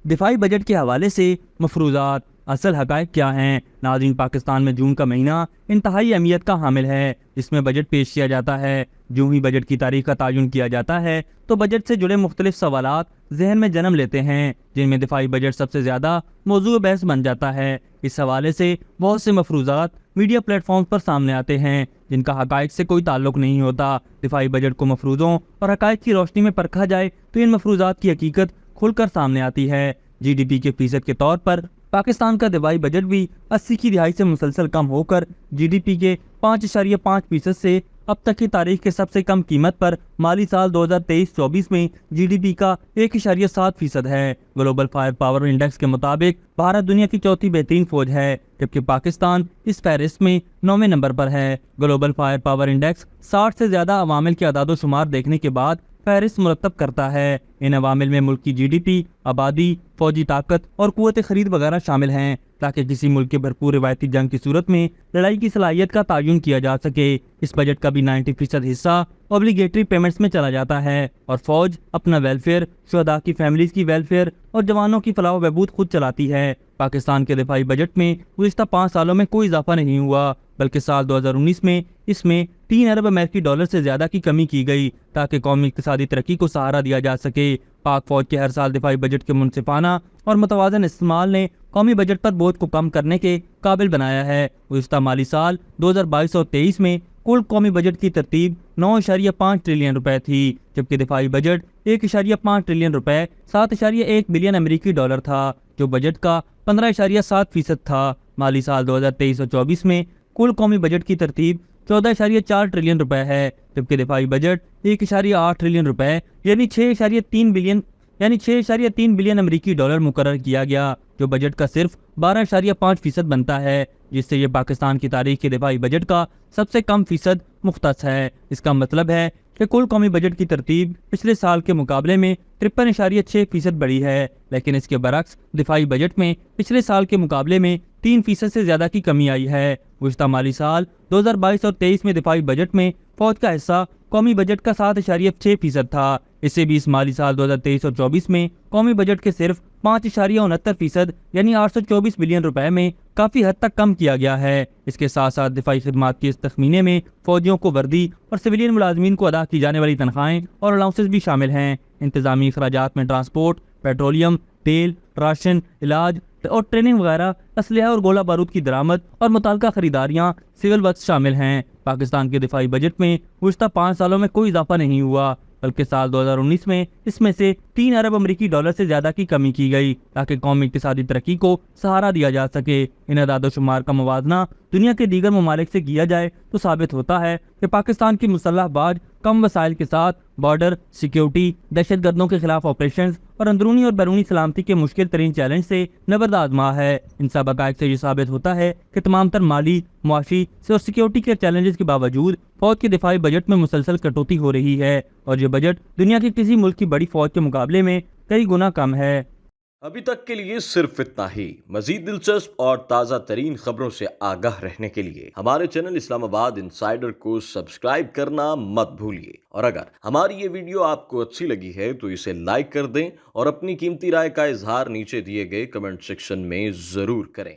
دفاعی بجٹ کے حوالے سے مفروضات، اصل حقائق کیا ہیں؟ ناظرین، پاکستان میں جون کا مہینہ انتہائی اہمیت کا حامل ہے، جس میں بجٹ پیش کیا جاتا ہے۔ جو ہی بجٹ کی تاریخ کا تعین کیا جاتا ہے تو بجٹ سے جڑے مختلف سوالات ذہن میں جنم لیتے ہیں، جن میں دفاعی بجٹ سب سے زیادہ موضوع بحث بن جاتا ہے۔ اس حوالے سے بہت سے مفروضات میڈیا پلیٹ فارمز پر سامنے آتے ہیں جن کا حقائق سے کوئی تعلق نہیں ہوتا۔ دفاعی بجٹ کو مفروضوں اور حقائق کی روشنی میں پرکھا جائے تو ان مفروضات کی حقیقت کھل کر سامنے آتی ہے۔ جی ڈی پی کے فیصد کے طور پر پاکستان کا دفاعی بجٹ بھی 80 کی دہائی سے مسلسل کم ہو کر جی ڈی پی کے 5.5% سے اب تک کی تاریخ کے سب سے کم قیمت پر مالی سال 2023-24 میں جی ڈی پی کا 1.7% ہے۔ گلوبل فائر پاور انڈیکس کے مطابق بھارت دنیا کی چوتھی بہترین فوج ہے، جبکہ پاکستان اس فہرست میں 9ویں نمبر پر ہے۔ گلوبل فائر پاور انڈیکس 60 سے زیادہ عوامل کے اعداد و شمار دیکھنے کے بعد فہرست مرتب کرتا ہے۔ ان عوامل میں ملک کی جی ڈی پی، آبادی، فوجی طاقت اور قوت خرید وغیرہ شامل ہیں، تاکہ کسی ملک کے بھرپور روایتی جنگ کی صورت میں لڑائی کی صلاحیت کا تعین کیا جا سکے۔ اس بجٹ کا بھی 90% حصہ اوبلیگیٹری پیمنٹس میں چلا جاتا ہے، اور فوج اپنا ویلفیئر، شہداء کی فیملیز کی ویلفیئر اور جوانوں کی فلاح و بہبود خود چلاتی ہے۔ پاکستان کے دفاعی بجٹ میں گزشتہ 5 سالوں میں کوئی اضافہ نہیں ہوا، بلکہ سال 2019 میں اس میں 3 ارب امریکی ڈالر سے زیادہ کی کمی کی گئی، تاکہ قومی اقتصادی ترقی کو سہارا دیا جا سکے۔ پاک فوج کے ہر سال دفاعی بجٹ کے منصفانہ اور متوازن استعمال نے قومی بجٹ پر بوجھ کو کم کرنے کے قابل بنایا ہے۔ گزشتہ مالی سال 2022 اور 23 میں کل قومی بجٹ کی ترتیب 9.5 ٹریلین روپے تھی، جبکہ دفاعی بجٹ 1.5 ٹریلین روپے 7.1 بلین امریکی ڈالر تھا، جو بجٹ کا 15.7% تھا۔ مالی سال 2023 اور 24 میں کل قومی بجٹ کی ترتیب 14.4 ٹریلین روپے ہے، جبکہ دفاعی بجٹ 1.8 ٹریلین روپے یعنی 6.3 بلین امریکی ڈالر مقرر کیا گیا، جو بجٹ کا صرف 12.5% بنتا ہے، جس سے یہ پاکستان کی تاریخ کے دفاعی بجٹ کا سب سے کم فیصد مختص ہے۔ اس کا مطلب ہے کہ کل قومی بجٹ کی ترتیب پچھلے سال کے مقابلے میں 53.6% بڑھی ہے، لیکن اس کے برعکس دفاعی بجٹ میں پچھلے سال کے مقابلے میں 3% سے زیادہ کی کمی آئی ہے۔ گزشتہ مالی سال 2022 اور 23 میں دفاعی بجٹ میں فوج کا حصہ قومی بجٹ کا 7.6% تھا۔ اس سے بھی اس مالی سال 2023 اور 24 میں قومی بجٹ کے صرف 5.69% یعنی 824 بلین روپے میں کافی حد تک کم کیا گیا ہے۔ اس کے ساتھ ساتھ دفاعی خدمات کے اس تخمینے میں فوجیوں کو وردی اور سویلین ملازمین کو ادا کی جانے والی تنخواہیں اور الاؤنسز بھی شامل ہیں۔ انتظامی اخراجات میں ٹرانسپورٹ، پیٹرولیم، تیل، راشن، علاج اور ٹریننگ وغیرہ، اسلحہ اور گولہ بارود کی درآمد اور متعلقہ خریداریاں، سول ورکس شامل ہیں۔ پاکستان کے دفاعی بجٹ میں گزشتہ 5 سالوں میں کوئی اضافہ نہیں ہوا، بلکہ سال 2019 میں اس میں سے 3 ارب امریکی ڈالر سے زیادہ کی کمی کی گئی، تاکہ قومی اقتصادی ترقی کو سہارا دیا جا سکے۔ ان اعداد و شمار کا موازنہ دنیا کے دیگر ممالک سے کیا جائے تو ثابت ہوتا ہے کہ پاکستان کی مسلح افواج کم وسائل کے ساتھ بارڈر سیکیورٹی، دہشت گردوں کے خلاف آپریشنز اور اندرونی اور بیرونی سلامتی کے مشکل ترین چیلنج سے نبرد آزما ہے۔ ان سب حقائق سے یہ ثابت ہوتا ہے کہ تمام تر مالی، معاشی اور سیکیورٹی کے چیلنجز کے باوجود فوج کے دفاعی بجٹ میں مسلسل کٹوتی ہو رہی ہے، اور یہ بجٹ دنیا کی کسی ملک کی بڑی فوج کے مقابلے میں کئی گنا کم ہے۔ ابھی تک کے لیے صرف اتنا ہی۔ مزید دلچسپ اور تازہ ترین خبروں سے آگاہ رہنے کے لیے ہمارے چینل اسلام آباد انسائیڈر کو سبسکرائب کرنا مت بھولیے، اور اگر ہماری یہ ویڈیو آپ کو اچھی لگی ہے تو اسے لائک کر دیں اور اپنی قیمتی رائے کا اظہار نیچے دیے گئے کمنٹ سیکشن میں ضرور کریں۔